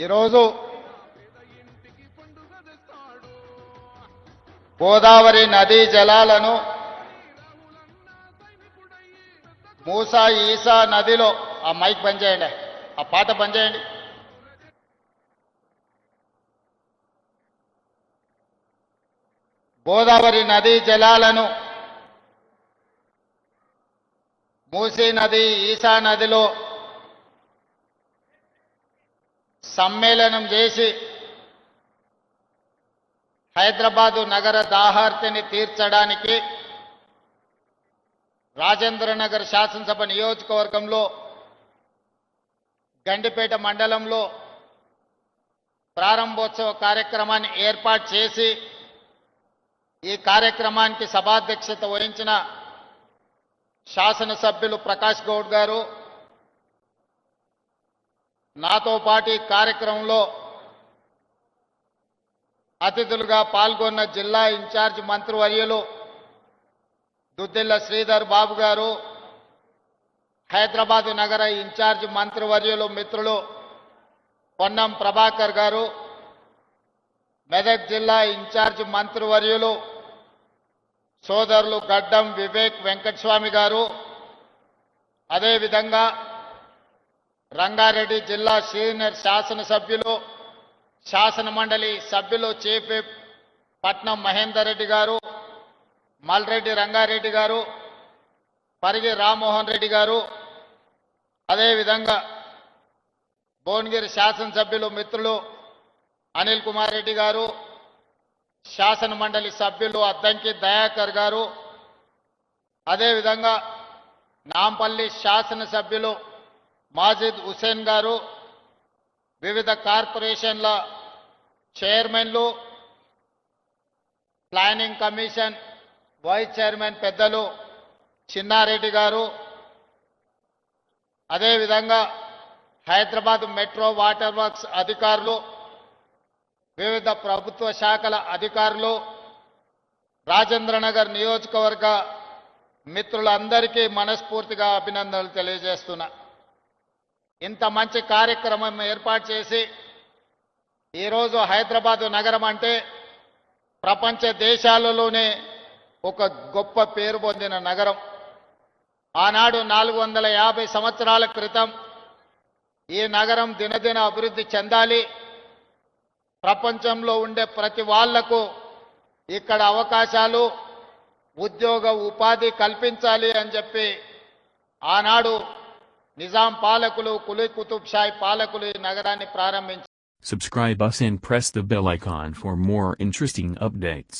ఈరోజు గోదావరి నదీ జలాలను మూసా ఈసా నదిలో ఆ మైక్ బంద్ చేయండి, ఆ పాట బంద్ చేయండి. గోదావరి నదీ జలాలను మూసీ నది ఈసా నదిలో సమ్మేళనం చేసి హైదరాబాదు నగర దాహార్తిని తీర్చడానికి రాజేంద్రనగర్ శాసనసభ నియోజకవర్గంలో గండిపేట మండలంలో ప్రారంభోత్సవ కార్యక్రమాన్ని ఏర్పాటు చేసి ఈ కార్యక్రమానికి సభాధ్యక్షత వహించిన శాసనసభ్యులు ప్రకాష్ గౌడ్ గారు, నాతో పాటు ఈ కార్యక్రమంలో అతిథులుగా పాల్గొన్న జిల్లా ఇన్ఛార్జ్ మంత్రివర్యులు దుద్దిల్ల శ్రీధర్ బాబు గారు, హైదరాబాదు నగర ఇన్ఛార్జ్ మంత్రివర్యులు మిత్రులు పొన్నం ప్రభాకర్ గారు, మెదక్ జిల్లా ఇన్ఛార్జ్ మంత్రివర్యులు సోదరులు గడ్డం వివేక్ వెంకటస్వామి గారు, అదేవిధంగా రంగారెడ్డి జిల్లా సీనియర్ శాసనసభ్యులు శాసన మండలి సభ్యులు చీఫ్ విప్ పట్నం మహేందర్ రెడ్డి గారు, మల్రెడ్డి రంగారెడ్డి గారు, పరిగి రామ్మోహన్ రెడ్డి గారు, అదేవిధంగా భువనగిరి శాసనసభ్యులు మిత్రులు అనిల్ కుమార్ రెడ్డి గారు, శాసన మండలి సభ్యులు అద్దంకి దయాకర్ గారు, అదేవిధంగా నాంపల్లి శాసనసభ్యులు మాజిద్ హుసేన్ గారు, వివిధ కార్పొరేషన్ల చైర్మన్లు, ప్లానింగ్ కమిషన్ వైస్ చైర్మన్ పెద్దలు చిన్నారెడ్డి గారు, అదేవిధంగా హైదరాబాద్ మెట్రో వాటర్ వర్క్స్ అధికారులు, వివిధ ప్రభుత్వ శాఖల అధికారులు, రాజేంద్రనగర్ నియోజకవర్గ మిత్రులందరికీ మనస్ఫూర్తిగా అభినందనలు తెలియజేస్తున్నా. ఇంత మంచి కార్యక్రమం ఏర్పాటు చేసి ఈరోజు హైదరాబాదు నగరం అంటే ప్రపంచ దేశాలలోనే ఒక గొప్ప పేరు పొందిన నగరం. ఆనాడు 450 సంవత్సరాల క్రితం ఈ నగరం దినదిన అభివృద్ధి చెందాలి, ప్రపంచంలో ఉండే ప్రతి వాళ్లకు ఇక్కడ అవకాశాలు ఉద్యోగ ఉపాధి కల్పించాలి అని చెప్పి ఆనాడు నిజాం పాలకులు కులీ కుతుబ్ షాహీ పాలకులు ఈ నగరాన్ని ప్రారంభించారు. Subscribe us and press the bell icon for more interesting updates.